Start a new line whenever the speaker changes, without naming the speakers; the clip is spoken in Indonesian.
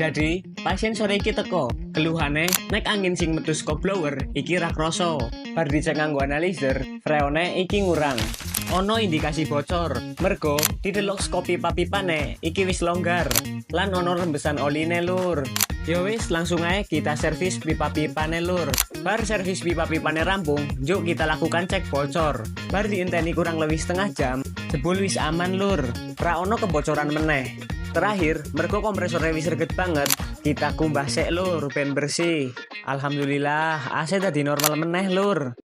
Jadi, pasien sore iki teko, keluhane nek angin sing metu saka blower iki ra krasa. Bar dicek nganggo analizer, freone iki ngurang. Ono indikasi bocor, mergo didelok saka pipa-pipane iki wis longgar. Lan ono rembesan oline lur. Ya wis langsung ae kita servis pipa-pipane lur. Bar servis pipa-pipane rampung, yuk kita lakukan cek bocor. Bar diinteni kurang lebih setengah jam, jebul wis aman lur. Ra ono kebocoran meneh. Terakhir, mergo kompresornya wis reget banget, kita kumbah sek lur ben bersih. Alhamdulillah, AC dadi normal meneh lur.